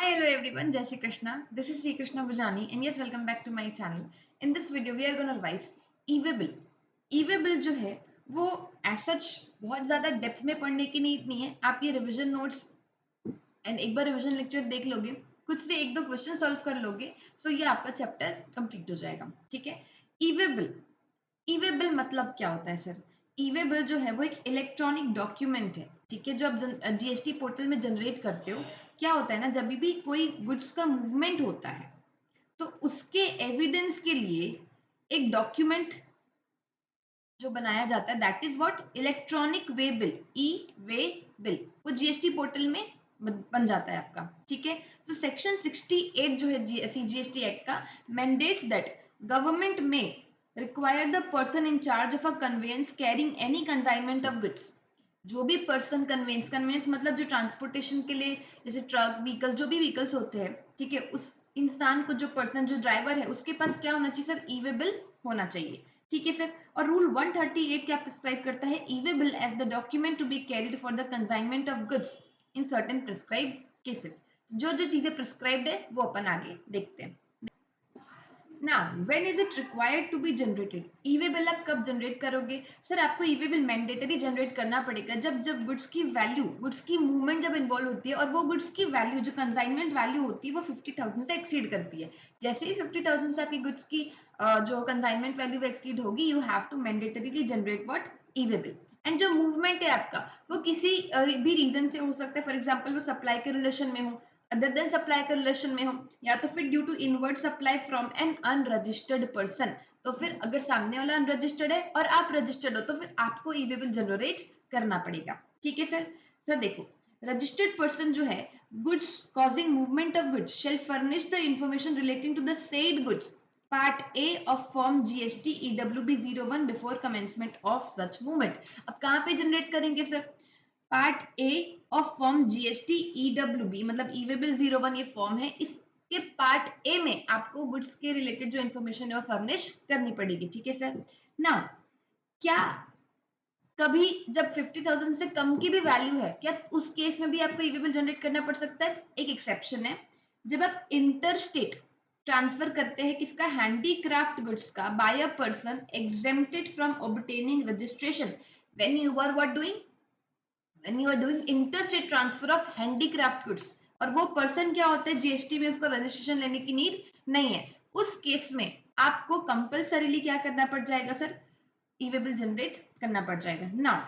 Hello everyone, Jai Shri Krishna. This is Sri Krishna Bhujani and yes, welcome back to my channel. In this video, we are going to revise e-way bill. E-way bill जो है वो as such बहुत ज़्यादा depth में पढ़ने की need नहीं है. आप ये रिविजन नोट्स एंड एक बार रिविजन लेक्चर देख लोगे, कुछ से एक दो क्वेश्चन सॉल्व कर लोगे, सो ये आपका चैप्टर कंप्लीट हो जाएगा. ठीक है. ई-वे बिल, ई-वे बिल मतलब क्या होता है सर? ई-वे बिल जो है वो एक इलेक्ट्रॉनिक डॉक्यूमेंट है. ठीक है. जो आप जीएसटी पोर्टल में जनरेट करते हो, क्या होता है ना, जब भी कोई गुड्स का मूवमेंट होता है तो उसके एविडेंस के लिए एक डॉक्यूमेंट जो बनाया जाता है, that is what electronic way bill, E way bill. वो जीएसटी पोर्टल में बन जाता है आपका. ठीक है. सो सेक्शन 68 जो है सीजीएसटी एक्ट का मैंडेट्स दैट गवर्नमेंट में require the person in charge of a conveyance carrying any consignment of goods. जो भी पर्सन कन्वेंस मतलब जो ट्रांसपोर्टेशन के लिए, जैसे ट्रक व्हीकल्स, जो भी व्हीकल्स होते हैं, ठीक है, उस इंसान को, जो पर्सन, जो ड्राइवर है, उसके पास क्या होना चाहिए सर? ई-वे बिल होना चाहिए. ठीक है सर. और रूल 138 क्या प्रिस्क्राइब करता है? E way bill as the document to be carried for the consignment of goods in certain prescribe cases. जो जो चीजें प्रिस्क्राइब्ड है वो अपन आगे देखते हैं. Now, when is it required to be generated? E-way bill आप कब जनरेट करोगे सर? आपको ई-वे बिल मैंडेटरी जनरेट करना पड़ेगा जब जब गुड्स की वैल्यू, गुड्स की मूवमेंट जब इन्वॉल्व होती है और वो गुड्स की वैल्यू, जो कंसाइनमेंट वैल्यू होती है, वो 50,000 से एक्सीड करती है. जैसे ही 50,000 से आपकी गुड्स की जो कंसाइनमेंट वैल्यू एक्सीड होगी, you have to mandatorily generate what? E way bill. And जो मूवमेंट है आपका, वो किसी भी रीजन से हो सकता है. फॉर एग्जाम्पल वो सप्लाई के रिलेशन में हो, अदर देन सप्लाई के रिलेशन में हो, या तो फिर due to inward supply from an unregistered person. तो फिर अगर सामने वाला अनरजिस्टर्ड है और आप रजिस्टर्ड हो, तो फिर आपको ई-वे बिल जनरेट करना पड़ेगा. ठीक है सर. सर देखो, रजिस्टर्ड पर्सन जो है, goods causing movement of goods shall furnish the information relating to the said goods part A of form GST EWB 01 before commencement of such movement. अब कहाँ पे जनरेट करेंगे sir? Part A of form GST EWB, मतलब e way bill 01 ये form है, इसके part A में आपको गुड्स के रिलेटेड जो इन्फॉर्मेशन है वो फर्निश करनी पड़ेगी. ठीक है सर. नाउ, क्या कभी जब 50,000 से कम की भी वैल्यू है, क्या उस केस में भी आपको ई-वे बिल जनरेट करना पड़ सकता है? एक एक्सेप्शन है, जब आप इंटर स्टेट ट्रांसफर करते हैं किसका? हैंडीक्राफ्ट गुड्स का, by a person exempted from obtaining registration. When you are what doing? when you are doing interstate transfer of handicraft goods, और वो पर्सन क्या होता है? जीएसटी में उसको रजिस्ट्रेशन लेने की नीड नहीं है. उस केस में आपको कंपल्सरीली क्या करना पड़ जाएगा सर? ई-वे बिल जनरेट करना पड़ जाएगा. Now,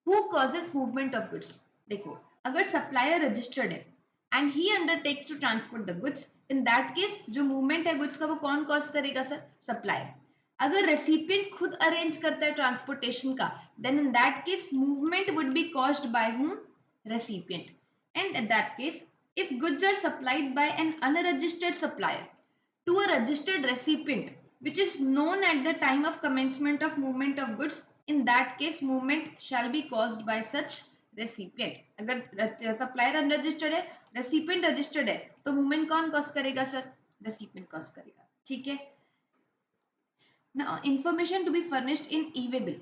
who causes movement of goods? देखो, अगर सप्लायर रजिस्टर्ड है and he undertakes to transport the goods, in that case जो मूवमेंट है गुड्स का, वो कौन कॉज करेगा सर? सप्लायर. अगर रेसिपिएंट खुद अरेंज करता है ट्रांसपोर्टेशन का, then in that case movement would be caused by whom? Recipient. And in that case, if goods are supplied by an unregistered supplier to a registered recipient which is known at the time of commencement of movement of goods, in that case movement shall be caused by such recipient. अगर supplier unregistered है, recipient registered है, तो movement कौन cause करेगा sir? Recipient cause करेगा. ठीक है. Now, information to be furnished in e-way bill.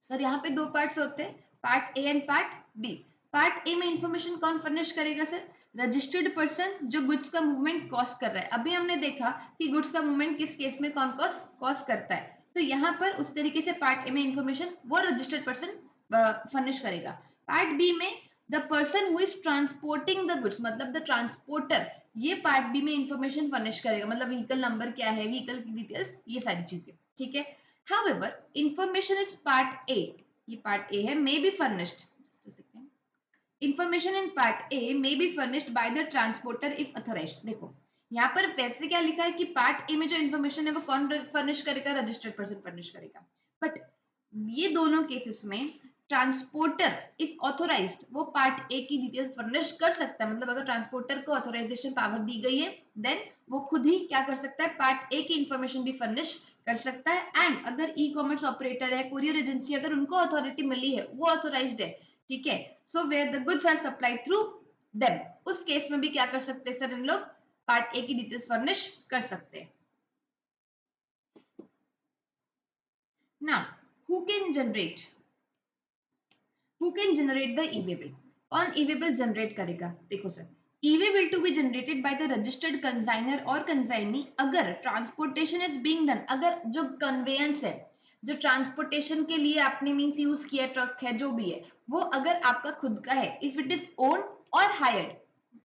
Sir यहाँ पे दो पार्ट्स होते हैं, part A and part B. Part A में इंफॉर्मेशन कौन फर्निश करेगा सर? रजिस्टर्ड पर्सन जो गुड्स का मूवमेंट कॉज कर रहा है. अभी हमने देखा कि गुड्स का मूवमेंट किस केस में कौन कॉज करता है, तो यहाँ पर उस तरीके से पार्ट ए में इंफॉर्मेशन वो रजिस्टर्ड पर्सन फर्निश करेगा. पार्ट बी में the person who is transporting the goods, मतलब द ट्रांसपोर्टर, ये पार्ट बी में इंफॉर्मेशन फर्निश करेगा, मतलब व्हीकल नंबर क्या है, व्हीकल की डिटेल्स, ये सारी चीजें. ठीक है. However, information is part A. ये part A है, may be furnished. Just a second. Information in part A may be furnished by the transporter if authorized. देखो, यहाँ पर वैसे क्या लिखा है कि पार्ट ए में जो इन्फॉर्मेशन है वो कौन फर्निश करेगा? रजिस्टर्ड पर्सन फर्निश करेगा. बट ये दोनों केसेस में ट्रांसपोर्टर इफ ऑथोराइज्ड वो पार्ट ए की डिटेल्स फर्निश कर सकता है. मतलब अगर ट्रांसपोर्टर को ऑथोराइजेशन पावर दी गई है, देन वो खुद ही क्या कर सकता है? पार्ट ए की इंफॉर्मेशन भी फर्निश कर सकता है. एंड अगर ई कॉमर्स ऑपरेटर है, कुरियर एजेंसी, अगर उनको अथॉरिटी मिली है, वो ऑथोराइज्ड है, ठीक है, so where the goods are supplied through them, उस केस में भी क्या कर सकते हैं सर? इन लोग पार्ट ए की डिटेल्स फर्निश कर सकते हैं. Now, who can generate the e way bill? कौन ई-वे बिल जनरेट करेगा? देखो sir, e way bill to be generated by the registered consignor और कंसाइनी अगर ट्रांसपोर्टेशन इज बीइंग डन, अगर जो कन्वेयंस है, जो ट्रांसपोर्टेशन के लिए आपने मीन्स यूज किया ट्रक है जो भी है, वो अगर आपका खुद का है, इफ इट इज ओन और हायर्ड,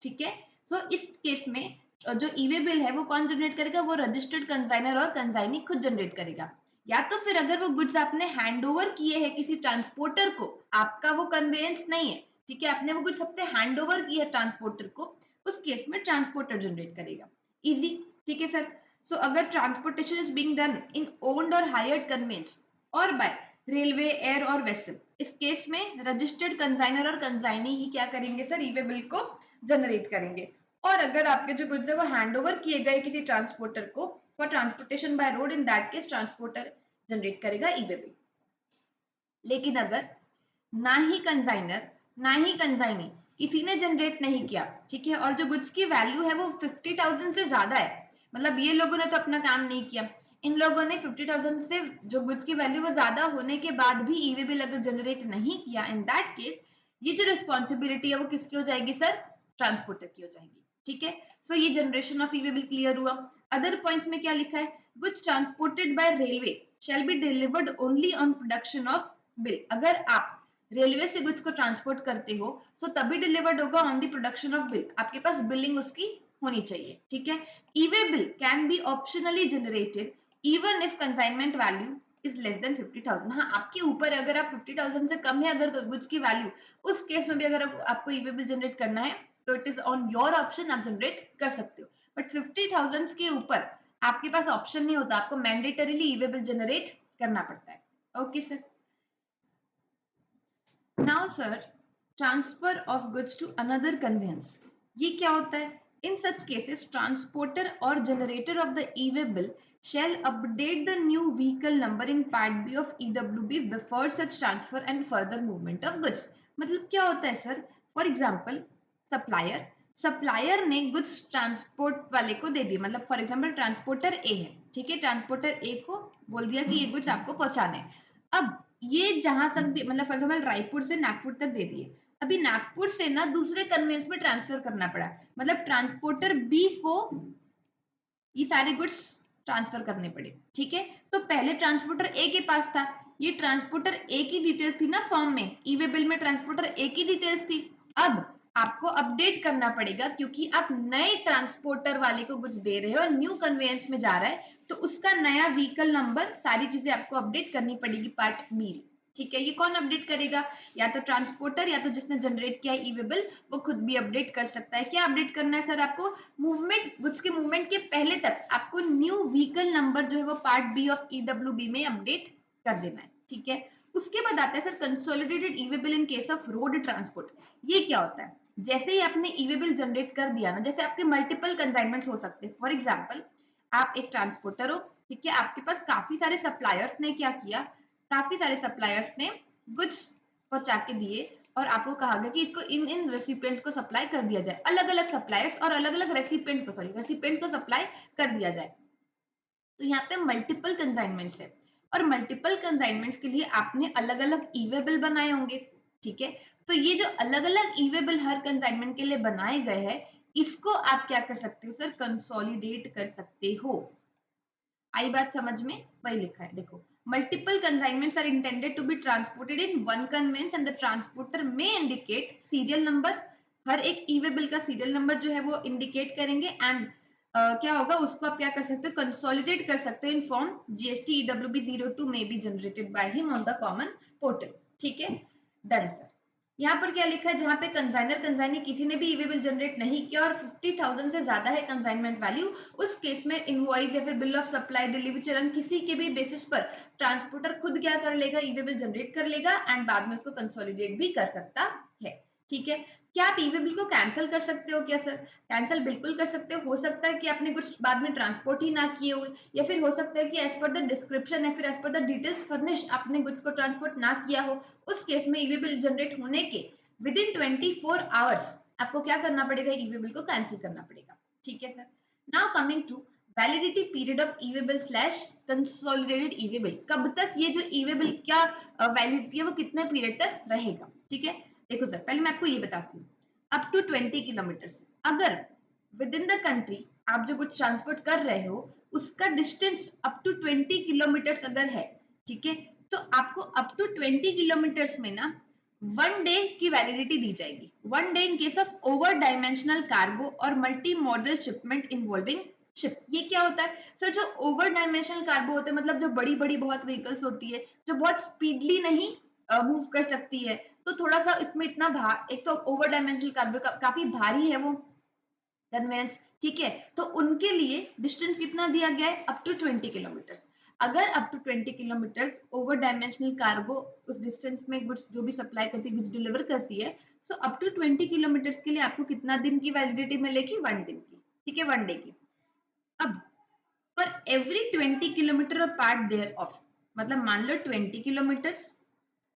ठीक है। सो इस केस में जो ई-वे बिल है वो कौन जनरेट करेगा, वो रजिस्टर्ड कंसाइनर और कंसाइनी खुद जनरेट करेगा। या तो फिर अगर वो गुड्स आपने हैंड ओवर किए हैं किसी ट्रांसपोर्टर को, आपका वो कन्वेयंस नहीं है, ठीक है, आपने वो गुड्स अपने हैंड ओवर किया ट्रांसपोर्टर को, उस केस में ट्रांसपोर्टर जनरेट करेगा। इजी, ठीक है सर। सो अगर transportation is being done in owned और हायर्ड कन्वेंस और बाय रेलवे, एयर और वेसल, इस केस में रजिस्टर्ड कंसाइनर और कंसाइनी ही क्या करेंगे सर, ई-वे बिल को जनरेट करेंगे। और अगर आपके जो गुड्स है वो हैंड ओवर किए गए किसी ट्रांसपोर्टर को for transportation by road, in that case transporter generate करेगा ई-वे बिल। लेकिन अगर ना ही कंसाइनर ना ही कंसाइनी किसी ने जनरेट नहीं किया, ठीक है, और जो गुड्स की वैल्यू है वो 50,000 से ज्यादा है, मतलब ये लोगों ने तो अपना काम नहीं किया, इन लोगों ने 50,000 से जो गुड्स की वैल्यू वो ज्यादा होने के बाद भी ई-वे बिल अगर जनरेट नहीं किया, इन दैट केस ये जो रिस्पॉन्सिबिलिटी है वो किसकी हो जाएगी सर, ट्रांसपोर्टर की हो जाएगी, ठीक है। सो ये generation of e way bill clear हुआ। अदर पॉइंट्स में क्या लिखा है, goods transported by railway shall be delivered only on production of bill, अगर आप रेलवे से गुड्स को ट्रांसपोर्ट करते हो सो तभी डिलीवर्ड होगा on the production of bill, आपके पास बिलिंग उसकी होनी चाहिए, ठीक है। E way bill can be optionally generated even if consignment value is less than 50,000, हाँ आपके ऊपर, अगर आप 50,000 से कम है अगर गुड्स की वैल्यू, उस केस में भी अगर आपको ई-वे बिल जनरेट करना है तो it is on your option, आप जनरेट कर सकते हो। बट 50,000 के ऊपर आपके पास ऑप्शन नहीं होता, आपको मैंडेटरीली ई-वे बिल जनरेट करना पड़ता है। Okay sir. Now sir, transfer of goods to another conveyance, ये क्या होता है, इन सच केसेस ट्रांसपोर्टर और generator of the e way bill shall update the new vehicle number in part B of EWB before such transfer and further movement of goods। मतलब क्या होता है sir, for example supplier, supplier ने goods transport वाले को दे दिए, मतलब for example transporter ए है, ठीक है, ट्रांसपोर्टर ए को बोल दिया कि ये गुड्स आपको पहुंचाने हैं। अब ये जहां तक भी, मतलब फॉर एग्जाम्पल रायपुर से नागपुर तक दे दिए, अभी नागपुर से ना दूसरे कन्वेंस में ट्रांसफर करना पड़ा, मतलब ट्रांसपोर्टर बी को ये सारे गुड्स ट्रांसफर करने पड़े, ठीक है। तो पहले ट्रांसपोर्टर ए के पास था, ये ट्रांसपोर्टर ए की डिटेल्स थी ना फॉर्म में, ई-वे बिल में ट्रांसपोर्टर ए की डिटेल्स थी। अब आपको अपडेट करना पड़ेगा क्योंकि आप नए ट्रांसपोर्टर वाले को गुड्स दे रहे हो और न्यू कन्वेयंस में जा रहा है, तो उसका नया व्हीकल नंबर, सारी चीजें आपको अपडेट करनी पड़ेगी पार्ट बी, ठीक है। ये कौन अपडेट करेगा, या तो ट्रांसपोर्टर या तो जिसने जनरेट किया ई-वे बिल वो खुद भी अपडेट कर सकता है। क्या अपडेट करना है सर, आपको मूवमेंट, गुड्स के मूवमेंट के पहले तक आपको न्यू व्हीकल नंबर जो है वो पार्ट बी ऑफ ईडब्ल्यूबी में अपडेट कर देना है, ठीक है। उसके बाद आता है sir consolidated e way bill in case of road transport. ये क्या होता है, जैसे ही आपने ई-वे बिल जनरेट कर दिया ना, जैसे आपके मल्टीपल कंसाइनमेंट्स हो सकते हैं, फॉर एग्जाम्पल आप एक ट्रांसपोर्टर हो, ठीक है, आपके पास काफी सारे सप्लायर्स ने क्या किया, काफी सारे सप्लायर्स ने गुड्स पहुंचा के दिए और आपको कहा गया कि इसको इन इन रेसिपिएंट्स को सप्लाई कर दिया जाए, अलग अलग सप्लायर्स और अलग अलग रेसिपिएंट्स को, सॉरी रेसिपिएंट्स को सप्लाई कर दिया जाए। तो यहाँ पे मल्टीपल कंसाइनमेंट्स है और मल्टीपल कंसाइनमेंट्स के लिए आपने अलग अलग ई-वे बिल बनाए होंगे, ठीक है। तो ये जो अलग अलग ई-वे बिल हर कंसाइनमेंट के लिए बनाए गए हैं, इसको आप क्या कर सकते हो सर, कंसोलिडेट कर सकते हो। आई बात समझ में, वही लिखा है देखो, multiple consignments are intended to be transported in one conveyance and the transporter में इंडिकेट सीरियल नंबर, हर एक ई-वे बिल का सीरियल नंबर जो है वो इंडिकेट करेंगे एंड क्या होगा उसको आप क्या कर सकते हो, कंसोलिडेट कर सकते हो इन फॉर्म जीएसटी ईडब्ल्यूबी 02 में B generated by him on the common portal, ठीक है। Done sir. यहाँ पर क्या लिखा है, जहां पे कंसाइनर कंसाइनी किसी ने भी ई-वे बिल जनरेट नहीं किया और 50,000 से ज्यादा है कंसाइनमेंट वैल्यू, उस केस में इनवॉइस या फिर बिल ऑफ सप्लाई, डिलीवरी चलन, किसी के भी बेसिस पर ट्रांसपोर्टर खुद क्या कर लेगा, ई-वे बिल जनरेट कर लेगा एंड बाद में उसको कंसोलिडेट भी कर सकता है, ठीक है। क्या आप ई-वे बिल को कैंसिल कर सकते हो क्या सर, कैंसिल बिल्कुल कर सकते हो सकता है कि आपने कुछ बाद में ट्रांसपोर्ट ही ना किए हो, या फिर हो सकता है कि एज पर द डिस्क्रिप्शन या फिर एज पर द डिटेल्स फर्निश्ड आपने गुड्स को ट्रांसपोर्ट ना किया हो, उस केस में ई-वे बिल जनरेट होने के विद इन 24 आवर्स आपको क्या करना पड़ेगा, ई-वे बिल को कैंसिल करना पड़ेगा, ठीक है sir. Now coming to validity period of e way bill slash consolidated e way bill, कब तक ये जो ई-वे बिल क्या वैलिडिटी है वो कितने पीरियड तक रहेगा, ठीक है। देखो सर, पहले मैं आपको ये बताती हूँ, अप टू 20 किलोमीटर, अगर विद इन द कंट्री आप जो कुछ ट्रांसपोर्ट कर रहे हो उसका डिस्टेंस अप टू 20 किलोमीटर्स अगर है, ठीक है, तो आपको अप टू 20 किलोमीटर्स में ना 1 डे की वैलिडिटी दी जाएगी। 1 day in case of over dimensional cargo और multi modal shipment involving ship. ये क्या होता है सर? जो ओवर डायमेंशनल कार्गो होते हैं, मतलब जो बड़ी बड़ी बहुत व्हीकल्स होती है जो बहुत स्पीडली नहीं मूव कर सकती है, तो थोड़ा सा इसमें इतना भार, एक तो ओवर डायमेंशनल कार्गो काफी भारी है वो कन्वेंस, ठीक है, तो उनके लिए डिस्टेंस कितना दिया गया है? Up to 20 kilometres. अगर up to 20 kilometres over dimensional cargo उस डिस्टेंस में गुड्स जो भी सप्लाई करती है, गुड्स डिलीवर करती है, सो अप टू 20 किलोमीटर्स के लिए आपको कितना दिन की वैलिडिटी मिलेगी? 1 दिन की, ठीक है, 1 डे की। अब for every 20 kilometre part thereof, मतलब मान लो 20 किलोमीटर्स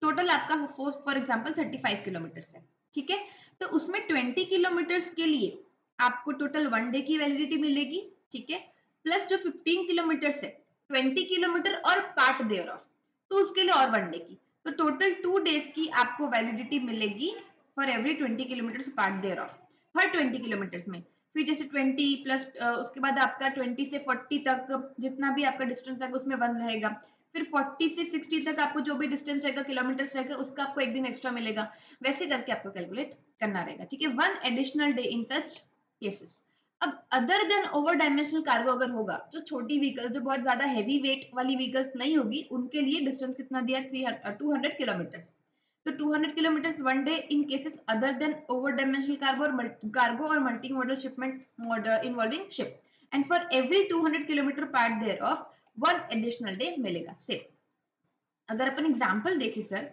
टोटल आपका फॉर एग्जाम्पल 35 किलोमीटर्स है, ठीक है, तो उसमें 20 किलोमीटर्स के लिए आपको टोटल 1 डे की वैलिडिटी मिलेगी, ठीक है, प्लस जो 15 किलोमीटर्स है 20 किलोमीटर और पार्ट देयर ऑफ, तो उसके लिए और 1 डे की, तो टोटल 2 डेज की आपको वैलिडिटी मिलेगी for every 20 kilometres part thereof, हर 20 किलोमीटर्स में। फिर जैसे 20 प्लस उसके बाद आपका 20 से 40 तक जितना भी आपका डिस्टेंस है उसमें 1 रहेगा। फिर 40 से 60 तक आपको जो भी डिस्टेंस रहेगा, किलोमीटर्स रहेगा, उसका आपको 1 दिन एक्स्ट्रा मिलेगा। वैसे करके आपको कैलकुलेट करना रहेगा, ठीक है, 1 additional day in such cases. अब other than over dimensional cargo अगर होगा, जो छोटी व्हीकल जो बहुत ज्यादा हैवी वेट वाली व्हीकल्स नहीं होगी, उनके लिए डिस्टेंस कितना दिया? 200 किलोमीटर्स। तो 200 kilometres 1 day in cases other than over dimensional cargo और multi modal shipment involving ship, and for every 200 kilometre part thereof 1 additional day मिलेगा सेम। अगर अपन एग्जाम्पल देखें सर,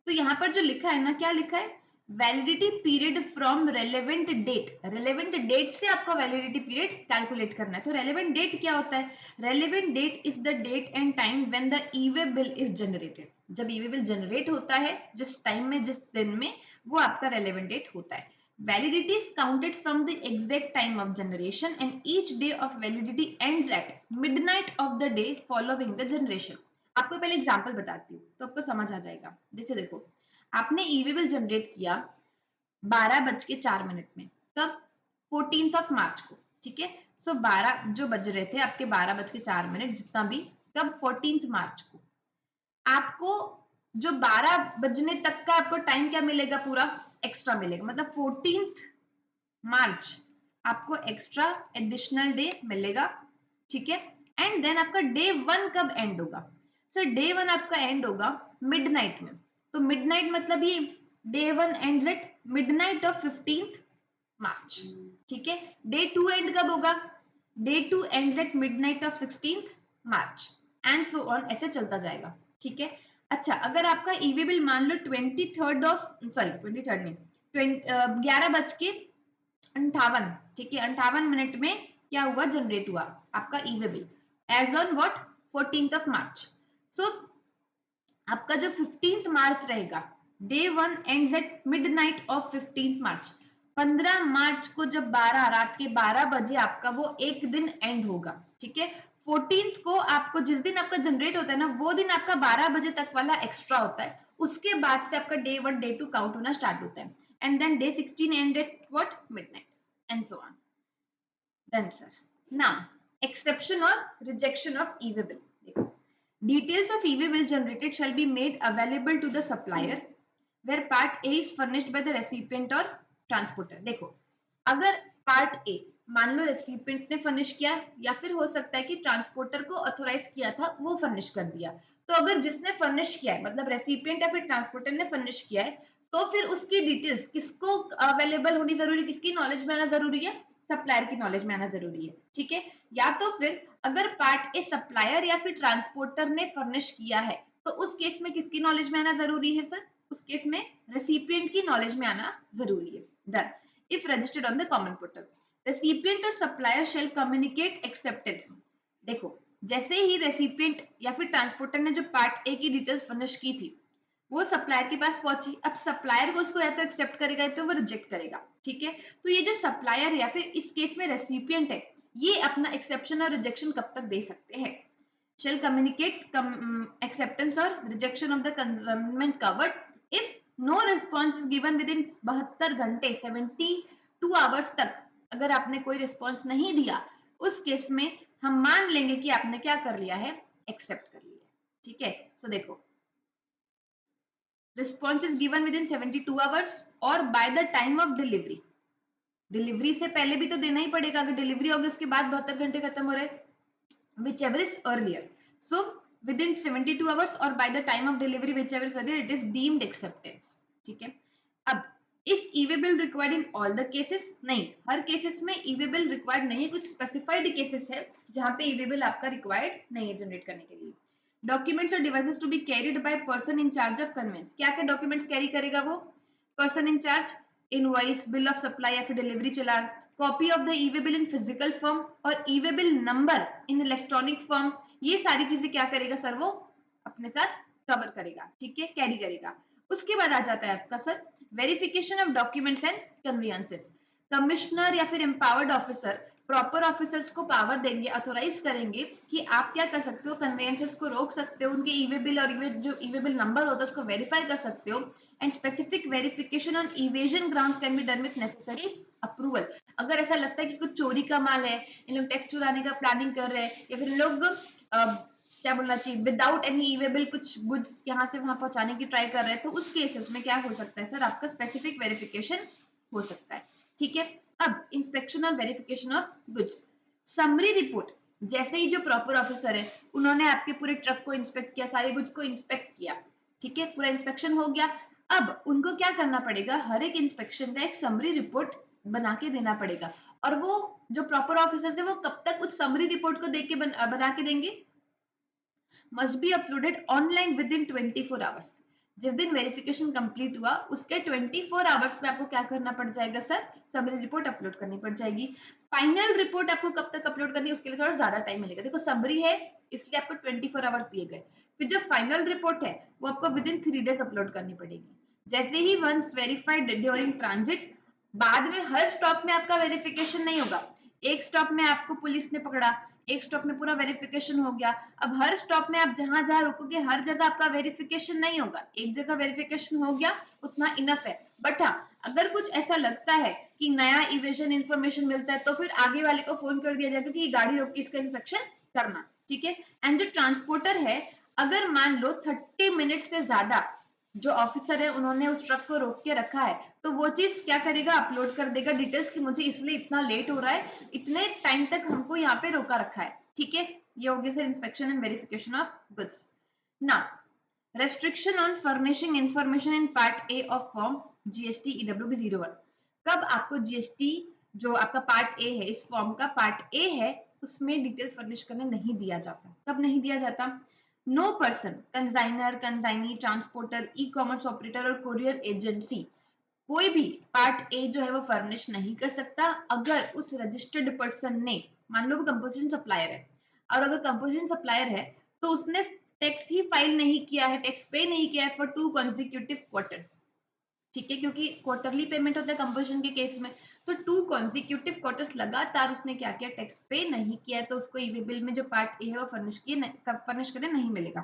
तो यहाँ पर जो लिखा है ना, क्या लिखा है? Validity period from relevant date. Relevant date से आपको वैलिडिटी पीरियड कैलकुलेट करना है। तो रेलेवेंट डेट क्या होता है? Relevant date is the date and time when the e way bill is generated. जब ई-वे बिल जनरेट होता है, जिस टाइम में, जिस दिन में, वो आपका रेलेवेंट डेट होता है। Validity is counted from the exact time of generation and each day of validity ends at midnight of the day following the generation. आपको पहले एग्जांपल बताती हूँ तो आपको समझ आ जाएगा। जैसे देखो, आपने ईवी बिल जनरेट किया 12:04 में, कब? 14 मार्च को, ठीक है। सो 12 जो बज रहे थे आपके, 12:04 जितना भी, कब? 14 मार्च को। आपको जो 12 बजने तक का आपको टाइम क्या मिलेगा? पूरा एक्स्ट्रा मिलेगा, मतलब 14 मार्च आपको एक्स्ट्रा एडिशनल डे मिलेगा, ठीक है। एंड देन आपका डे 1 कब एंड होगा? सर डे 1 आपका एंड होगा मिडनाइट में। तो मिडनाइट मतलब ये day 1 ends at midnight of 15 मार्च, ठीक है। डे 2 एंड कब होगा? Day 2 ends at midnight of 16 March, and so on, ऐसे चलता जाएगा, ठीक है। अच्छा, अगर आपका ईवी बिल मान लो 23rd नहीं, 11:58, ठीक है, 58 मिनट में क्या हुआ? जनरेट हुआ आपका e way bill as on what? 14 March. So आपका जो 15 मार्च रहेगा, day 1 ends at midnight of 15 March. 15 March को जब 12 रात के 12 बजे आपका वो एक दिन एंड होगा, ठीक है। 14 को आपको जिस दिन आपका जनरेट होता है ना, वो दिन आपका 12 बजे तक वाला एक्स्ट्रा होता है। उसके बाद से आपका डे 1 डे 2 काउंट होना स्टार्ट होता है, and then day 16 and at what? Midnight, and so on. Done sir. Now exception और rejection of e way bill. Details of e-way bill generated shall be made available to the supplier where part A is furnished by the recipient or transporter। देखो, अगर part A मान लो recipient ने furnish किया, या फिर हो सकता है कि ट्रांसपोर्टर को ऑथोराइज किया था वो फर्निश कर दिया, तो अगर जिसने फर्निश किया है, मतलब रेसिपिएंट या फिर ट्रांसपोर्टर ने फर्निश किया है, तो फिर उसकी डिटेल्स किसको अवेलेबल होनी जरूरी, किसकी नॉलेज में आना जरूरी है? सप्लायर की नॉलेज में आना जरूरी है, ठीक है। या तो फिर अगर पार्ट ए सप्लायर या फिर ट्रांसपोर्टर ने फर्निश किया है, तो उस केस में किसकी नॉलेज में आना जरूरी है सर? उस केस में रेसिपिएंट की नॉलेज में आना जरूरी है। Done. If registered on the common portal, recipient और सप्लायर शेल कम्युनिकेट एक्सेप्टेंस। देखो, जैसे ही रेसिपिएंट या फिर ट्रांसपोर्टर ने जो पार्ट ए की डिटेल्स फर्निश की थी, वो सप्लायर के पास पहुंची, अब सप्लायर को उसको या तो एक्सेप्ट करेगा या तो वो रिजेक्ट करेगा, ठीक है। तो ये जो सप्लायर या फिर इस केस में रेसिपिएंट है, ये अपना एक्सेप्शन और रिजेक्शन कब तक दे सकते हैं? shall communicate acceptance or rejection of the consignment covered if no response is given within 72 घंटे 72 आवर्स तक अगर आपने कोई रिस्पॉन्स नहीं दिया, उस केस में हम मान लेंगे कि आपने क्या कर लिया है, एक्सेप्ट कर लिया। ठीक है, सो देखो, response is given within 72 hours और by the time of delivery. Delivery से पहले भी तो देना ही पड़ेगा, अगर डिलीवरी होगी उसके बाद 72 घंटे खत्म हो रहे, whichever is earlier. So within 72 hours or by the time of delivery, whichever is earlier, it is deemed acceptance. ठीक है, अब if EV bill required in all the cases, नहीं, हर केसेस में EV bill required नहीं है, कुछ specified cases है जहां पे EV bill आपका required नहीं है जनरेट करने के लिए। डॉक्यूमेंट्स और devices to be carried by person in charge of conveyance, क्या क्या डॉक्यूमेंट्स कैरी करेगा वो person in charge, invoice, bill of supply या फिर delivery challan, copy of the e way bill in physical form और e way bill number in electronic form, ये सारी चीजें क्या करेगा सर, वो अपने साथ कवर करेगा, ठीक है, कैरी करेगा। उसके बाद आ जाता है आपका sir verification of documents and conveniences. Commissioner या फिर एम्पावर्ड ऑफिसर प्रॉपर ऑफिसर्स को पावर देंगे, अथोराइज करेंगे कि आप क्या कर सकते हो, कन्वेंसेस को रोक सकते हो, उनके ई-वे बिल और जो ई-वे बिल नंबर होता है उसको वेरीफाई कर सकते हो, and specific verification on evasion grounds can be done with necessary approval. अगर ऐसा लगता है कि कुछ चोरी का माल है, इन लोग टैक्स चुराने का प्लानिंग कर रहे हैं, या फिर लोग क्या बोलना चाहिए, विदाउट एनी ई-वे बिल कुछ गुड्स यहाँ से वहां पहुंचाने की ट्राई कर रहे हैं, तो उस केसेस में क्या हो सकता है सर, आपका स्पेसिफिक वेरिफिकेशन हो सकता है। ठीक है, अब इंस्पेक्शन और verification of goods, summary report, जैसे ही जो प्रॉपर ऑफिसर है उन्होंने आपके पूरे ट्रक को इंस्पेक्ट किया, सारे गुड्स को इंस्पेक्ट किया, ठीक है, पूरा इंस्पेक्शन हो गया, अब उनको क्या करना पड़ेगा, हर एक इंस्पेक्शन का एक समरी रिपोर्ट बना के देना पड़ेगा, और वो जो प्रॉपर ऑफिसर्स है वो कब तक उस समरी रिपोर्ट को देख के बना के देंगे, must be uploaded online with in 24 hours. जिस दिन वेरिफिकेशन कंप्लीट हुआ उसके 24 आवर्स में आपको क्या करना पड़ जाएगा सर, समरी रिपोर्ट अपलोड करनी पड़ जाएगी। फाइनल रिपोर्ट आपको कब तक अपलोड करनी है, उसके लिए थोड़ा ज्यादा टाइम मिलेगा, देखो समरी है इसलिए आपको 24 आवर्स दिए गए, फिर जो फाइनल रिपोर्ट है वो आपको विद इन 3 डेज अपलोड करनी पड़ेगी। जैसे ही वंस वेरीफाइड ड्यूरिंग ट्रांजिट, बाद में हर स्टॉप में आपका वेरिफिकेशन नहीं होगा, एक स्टॉप में आपको पुलिस ने पकड़ा, एक स्टॉप में पूरा वेरिफिकेशन हो गया, अब हर स्टॉप में आप जहां जहां रुकोगे हर जगह आपका वेरिफिकेशन नहीं होगा, एक जगह वेरिफिकेशन हो गया उतना इनफ है। बट हाँ, अगर कुछ ऐसा लगता है कि नया इवेजन इन्फॉर्मेशन मिलता है तो फिर आगे वाले को फोन कर दिया जाएगा कि गाड़ी रोक के इसका इंस्पेक्शन करना, ठीक है। एंड जो ट्रांसपोर्टर है, अगर मान लो 30 मिनट से ज्यादा जो ऑफिसर है उन्होंने उस ट्रक को रोक के रखा है, तो वो चीज क्या करेगा, अपलोड कर देगा डिटेल्स कि मुझे इसलिए इतना लेट हो रहा है, इतने टाइम तक हमको यहाँ पे रोका रखा है, ठीक है। ये हो गया sir inspection and verification of goods. Now restriction on furnishing information in part A of form GST EWB 01। कब आपको जीएसटी जो आपका पार्ट ए है, इस फॉर्म का पार्ट ए है, उसमें डिटेल्स फर्निश करने नहीं दिया जाता, कब नहीं दिया जाता, no person, consignor, consignee, transporter, e commerce operator और कोरियर एजेंसी, कोई भी पार्ट ए जो है वो फर्निश नहीं कर सकता अगर उस रजिस्टर्ड पर्सन ने, मान लो वो कंपोजिशन सप्लायर है, और अगर कंपोजिशन सप्लायर है तो उसने टैक्स ही फाइल नहीं किया है, टैक्स पे नहीं किया है फॉर 2 कॉन्सिक्यूटिव क्वार्टर्स, ठीक है, क्योंकि क्वार्टरली पेमेंट होता है कंपोजिशन के केस में, तो 2 कॉन्सिक्यूटिव क्वार्टर्स लगातार उसने क्या किया, टैक्स पे नहीं किया है, तो उसको ईवी बिल में जो पार्ट ए है वो फर्निश करने नहीं मिलेगा।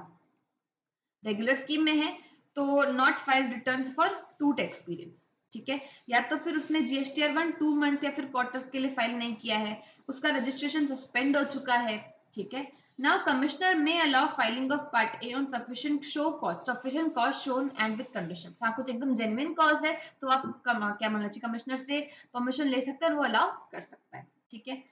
रेगुलर स्कीम में है तो not file returns for 2 tax periods, ठीक है, या तो फिर उसने जीएसटीआर 1 2 मंथ्स या फिर क्वार्टर्स के लिए फाइल नहीं किया है, उसका रजिस्ट्रेशन सस्पेंड हो चुका है, ठीक है। नाउ कमिश्नर में allow filing of part A on sufficient show cost, sufficient cost shown and with conditions, हाँ कुछ एकदम जेन्युइन कॉज है तो आप क्या मानना चाहिए, कमिश्नर से परमिशन ले सकते हैं और वो अलाउ कर सकता है, ठीक है।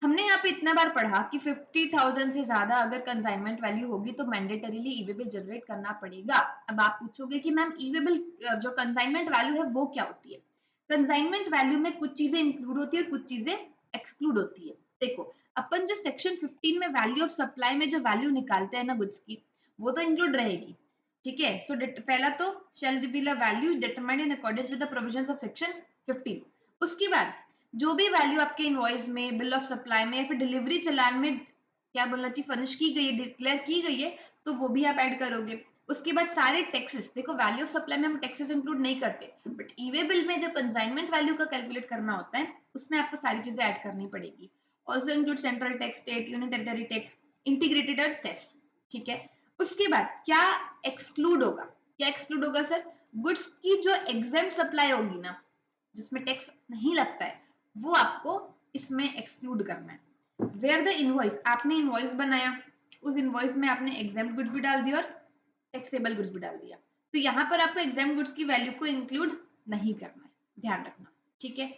हमने यहाँ पे इतना बार पढ़ा कि 50,000 से ज्यादा अगर कंसाइनमेंट वैल्यू होगी तो मैंडेटरीली ई-वे बिल जनरेट करना पड़ेगा। अब आप पूछोगे कि मैम ई-वे बिल जो कंसाइनमेंट वैल्यू है वो क्या होती है, कंसाइनमेंट वैल्यू में कुछ चीजें इंक्लूड होती है और कुछ चीजें एक्सक्लूड होती है। देखो, अपन जो सेक्शन 15 में वैल्यू ऑफ सप्लाई में जो वैल्यू निकालते हैं ना गुड्स की, वो तो इंक्लूड रहेगी, ठीक है। सो पहला तो shall be the value determined in accordance with the provisions of section 15। उसके बाद जो भी वैल्यू आपके इनवॉइस में, बिल ऑफ सप्लाई में या फिर डिलीवरी चलान में क्या बोलना चाहिए, फर्निश की गई है, डिक्लेयर की गई है, तो वो भी आप ऐड करोगे। उसके बाद सारे टैक्सेस, देखो वैल्यू ऑफ सप्लाई में हम टैक्सेस इंक्लूड नहीं करते, बट ई-वे बिल में जो कंसाइनमेंट वैल्यू का कैलकुलेट करना होता है उसमें आपको सारी चीजें ऐड करनी पड़ेगी। Also include central tax, state, union territory tax, integrated और सेस, ठीक है। उसके बाद क्या एक्सक्लूड होगा, क्या एक्सक्लूड होगा सर, गुड्स की जो एग्जेम्प्ट सप्लाई होगी ना, जिसमें टैक्स नहीं लगता है, वो आपको इसमें एक्सक्लूड करना है। वेयर द इनवॉइस, आपने इनवॉइस बनाया, उस इनवॉइस में आपने एग्जाम्प्ट गुड्स भी डाल दिया और टैक्सेबल गुड्स भी डाल दिया, तो यहाँ पर आपको एग्जाम्प्ट गुड्स की वैल्यू को इंक्लूड नहीं करना है, ध्यान रखना, ठीक है।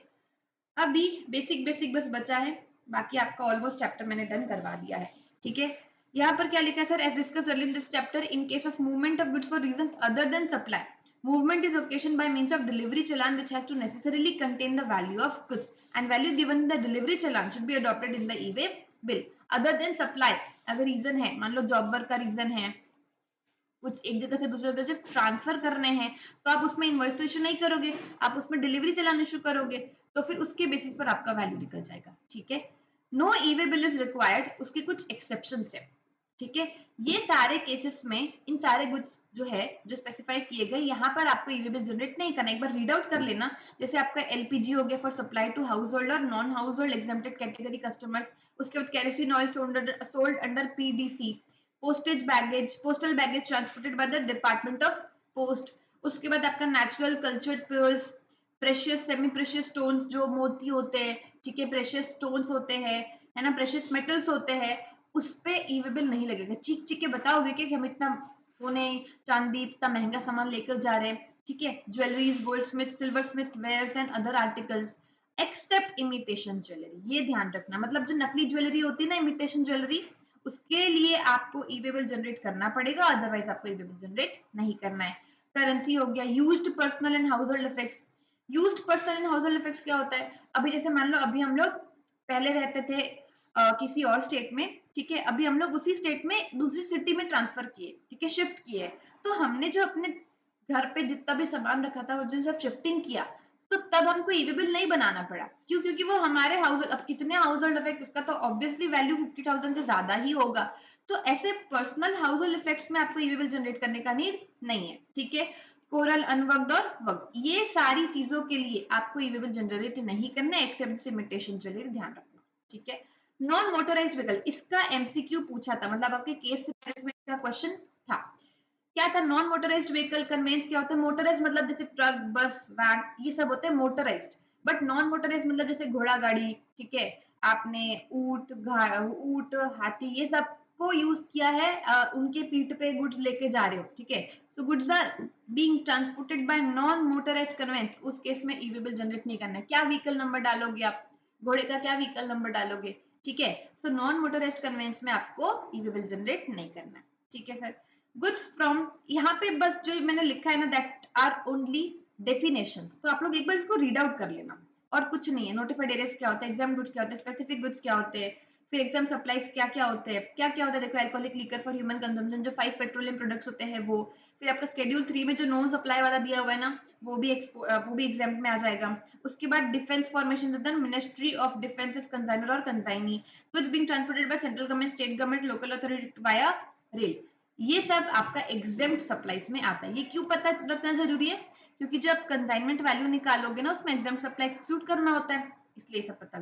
अभी बेसिक बेसिक बस बचा है, बाकी आपका ऑलमोस्ट चैप्टर मैंने डन करवा दिया है, ठीक है। यहाँ पर क्या लिखा है sir, as discussed earlier in this chapter, in case of movement of goods for reasons other than supply, movement is occasioned by means of delivery challan which has to necessarily contain the value of goods and value given in the delivery challan should be adopted in the e-way bill other than supply। अगर reason है, मान लो job work का reason है, कुछ एक जगह से दूसरी जगह से ट्रांसफर करने हैं, तो आप उसमें इनवॉइस तो इशू नहीं करोगे, आप उसमें डिलीवरी चलान इशू करोगे, तो फिर उसके बेसिस पर आपका वैल्यू निकल जाएगा, ठीक है। No e way bill is required, उसके कुछ एक्सेप्शन है, ठीक है। ये सारे केसेस में इन सारे गुड्स जो है जो स्पेसिफाई किए गए, यहाँ पर आपको ई-वे बिल जनरेट नहीं करना, एक बार रीड आउट कर लेना। जैसे आपका एलपीजी हो गया for supply to household और non household exempted category customers, उसके बाद kerosene oil sold under PDC, postage baggage, postal baggage transported by the department of post, उसके बाद आपका natural cultured pearls, precious semi precious stones जो मोती होते हैं, ठीक है, प्रेशियस स्टोन्स होते हैं, है ना, प्रेशियस मेटल्स होते हैं, उस पे ई-वे बिल नहीं लगेगा। चीख चीख के बताओगे कि हम इतना सोने चांदी इतना महंगा सामान लेकर जा रहे हैं, ठीक है। Jewelleries, goldsmith, silversmith wares and other articles except imitation jewellery, ये ध्यान रखना, मतलब जो नकली ज्वेलरी होती है ना, इमिटेशन ज्वेलरी, उसके लिए आपको ई-वे बिल जनरेट करना पड़ेगा, अदरवाइज आपको ई-वे बिल जनरेट नहीं करना है। करेंसी हो गया, used personal and house hold effects, used personal and house hold effects क्या होता है, अभी जैसे मान लो अभी हम लोग पहले रहते थे किसी और स्टेट में, ठीक है, अभी हम लोग उसी स्टेट में दूसरी सिटी में ट्रांसफर किए, ठीक है, शिफ्ट किए, तो हमने जो अपने घर पे जितना भी सामान रखा था वो सब शिफ्टिंग किया, तो तब हमको ई-वे बिल नहीं बनाना पड़ा, क्यों, क्योंकि वो हमारे हाउस, अब कितने हाउस होल्ड इफेक्ट, उसका तो ऑब्वियसली वैल्यू 50,000 से ज्यादा ही होगा, तो ऐसे पर्सनल हाउस होल्ड इफेक्ट्स में आपको ई-वे बिल जनरेट करने का नीड नहीं है, ठीक है। कोरल, अनवर्क्ड और वर्क्ड, ये सारी चीजों के लिए आपको ई-वे बिल जनरेट नहीं करना एक्सेप्ट इमिटेशन ज्वेलरी, ध्यान रखना, ठीक है। नॉन मोटराइज्ड व्हीकल, इसका एमसीक्यू पूछा था, मतलब आपके केस में इसका क्वेश्चन था, क्या था, नॉन मोटराइज्ड व्हीकल कन्वेंस क्या होता है, मोटराइज्ड मतलब जैसे ट्रक, बस, वैन, ये सब होते हैं मोटराइज्ड, बट नॉन मोटराइज्ड मतलब जैसे घोड़ा गाड़ी, ठीक है, आपने ऊंट, ऊंट, हाथी, ये सब को यूज किया है, उनके पीठ पे गुड्स लेके जा रहे हो, ठीक है, so goods are being transported by non motorized conveyance, उस केस में ई-वे बिल जनरेट नहीं करना है। क्या व्हीकल नंबर डालोगे आप, घोड़े का क्या व्हीकल नंबर डालोगे, ठीक है, सो नॉन मोटराइज्ड कन्वेंस में आपको ई-वे बिल जनरेट नहीं करना है, ठीक है सर। गुड्स फ्रॉम, यहाँ पे बस जो मैंने लिखा है ना, दैट आर ओनली डेफिनेशंस, तो आप लोग एक बार इसको रीड आउट कर लेना, और कुछ नहीं है। नोटिफाइड एरियाज क्या होता है, एग्जाम गुड्स क्या होते हैं, स्पेसिफिक गुड्स क्या होते हैं, फिर एग्जाम सप्लाईज क्या क्या होते हैं, क्या क्या होता है, देखो, alcoholic liquor for human consumption, जो 5 पेट्रोलियम प्रोडक्ट्स होते हैं वो, फिर आपका शेड्यूल 3 में जो नो सप्लाई वाला दिया हुआ है ना, वो भी एग्जाम में आ जाएगा। उसके बाद defence formation, ministry of defence is consignor और consignee, goods being transported by central government, state government, local authority via rail, ये सब आपका एग्जेम्प्ट सप्लाईज में आता है। ये क्यों पता रखना जरूरी है, क्योंकि जो आप कंसाइनमेंट वैल्यू निकालोगे ना, उसमें एग्जेम्प्ट सप्लाई एक्सक्लूड करना होता है, इसलिए सब पता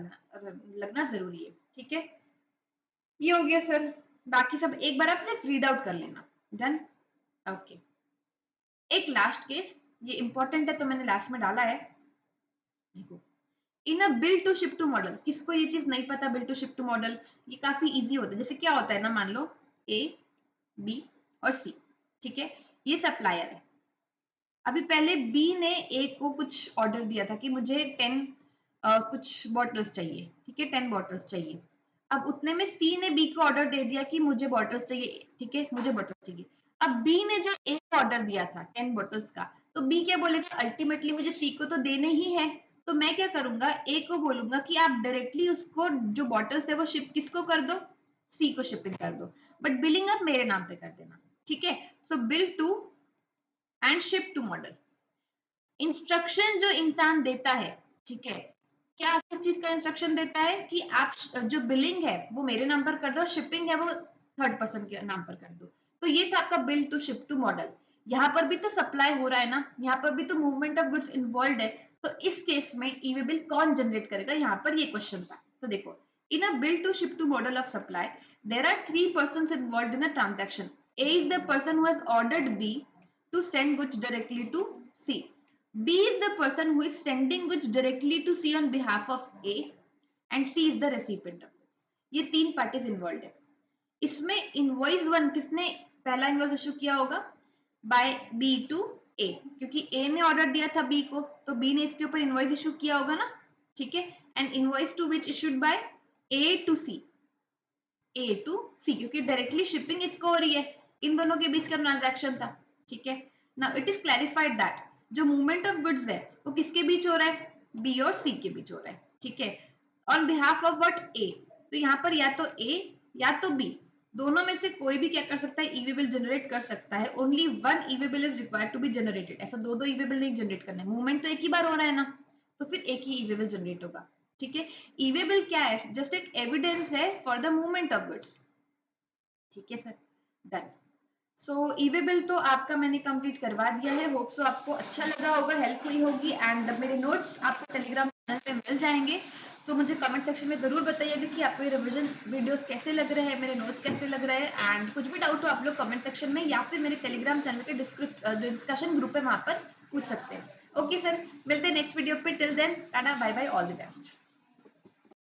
लगना जरूरी है, ठीक है। ये हो गया सर, बाकी सब एक बार आप सिर्फ रीड आउट कर लेना, डन, ओके। एक लास्ट केस, ये इंपॉर्टेंट है तो मैंने लास्ट में डाला है, देखो, in a bill to ship to model, किसको ये चीज नहीं पता, bill to ship to model ये काफी इजी होता है। जैसे क्या होता है ना, मान लो ए, बी और सी, ठीक है, ये सप्लायर है। अभी पहले बी ने ए को कुछ ऑर्डर दिया था कि मुझे 10 कुछ बॉटल्स चाहिए, ठीक है, 10 बॉटल्स चाहिए। अब उतने में सी ने बी को ऑर्डर दे दिया कि मुझे बॉटल्स चाहिए, ठीक है, मुझे बॉटल्स चाहिए। अब बी ने जो ए को ऑर्डर दिया था 10 बॉटल्स का, तो बी क्या बोलेगा, अल्टीमेटली मुझे सी को तो देने ही है, तो मैं क्या करूंगा, ए को बोलूंगा कि आप डायरेक्टली उसको जो बॉटल्स है वो शिप किसको कर दो, सी को शिपिंग कर दो, बट बिलिंग आप मेरे नाम पे कर देना, ठीक है। So bill to and ship to model, instruction जो इंसान देता है, ठीक है, क्या किस चीज का इंस्ट्रक्शन देता है कि आप जो बिलिंग है वो मेरे नाम पर कर दो, शिपिंग है वो थर्ड पर्सन के नाम पर कर दो। तो ये था आपका bill to ship to model. यहाँ पर भी तो सप्लाई हो रहा है ना, यहाँ पर भी तो मूवमेंट ऑफ गुड्स इन्वॉल्व है, तो इस केस में ई-वे बिल कौन जनरेट करेगा, यहाँ पर ये क्वेश्चन था। तो देखो, in a bill to ship to model of supply there are 3 persons involved in a transaction. A is the person who has ordered B to send goods directly to C. B is the person who is sending goods directly to C on behalf of A and C is the recipient of goods. ये तीन parties involve है. इसमें invoice one किसने पहला invoice issue किया होगा? Bye B to ए, क्योंकि ए ने ऑर्डर दिया था बी को, तो बी ने इसके ऊपर इनवॉइस इशू किया होगा ना. ठीक है. And invoice to which issued by A to C, A to C, क्योंकि डायरेक्टली शिपिंग इसको हो रही है, इन दोनों के बीच का ट्रांजैक्शन था. ठीक है. Now it is clarified that जो मूवमेंट ऑफ गुड्स है वो किसके बीच हो रहा है? बी और सी के बीच हो रहा है. ठीक है. On behalf of what? A. तो यहाँ पर या तो ए या तो बी, दोनों में से कोई भी क्या कर सकता है? ईवी बिल जनरेट कर सकता है. Only one e way bill is required to be generated. ऐसा दो ईवी बिल नहीं जनरेट करना है. मूवमेंट तो एक ही बार हो रहा है ना, तो फिर एक ही ईवी बिल जनरेट होगा. ठीक है. ईवी बिल क्या है? जस्ट एक एविडेंस है for the movement of goods. ठीक है सर, डन. सो ईवे बिल तो आपका मैंने कंप्लीट करवा दिया है. होप सो आपको अच्छा लगा होगा, हेल्प हुई होगी. एंड मेरे नोट्स आपको टेलीग्राम चैनल पे मिल जाएंगे. तो मुझे कमेंट सेक्शन में जरूर बताइएगा कि आपको ये रिवीजन वीडियोस कैसे लग रहे हैं, मेरे नोट्स कैसे लग रहे हैं. एंड कुछ भी डाउट हो आप लोग कमेंट सेक्शन में या फिर मेरे टेलीग्राम चैनल के डिस्कशन ग्रुप है वहां पर पूछ सकते हैं. ओके सर, मिलते हैं नेक्स्ट वीडियो पे. Till then tata bye bye, all the best.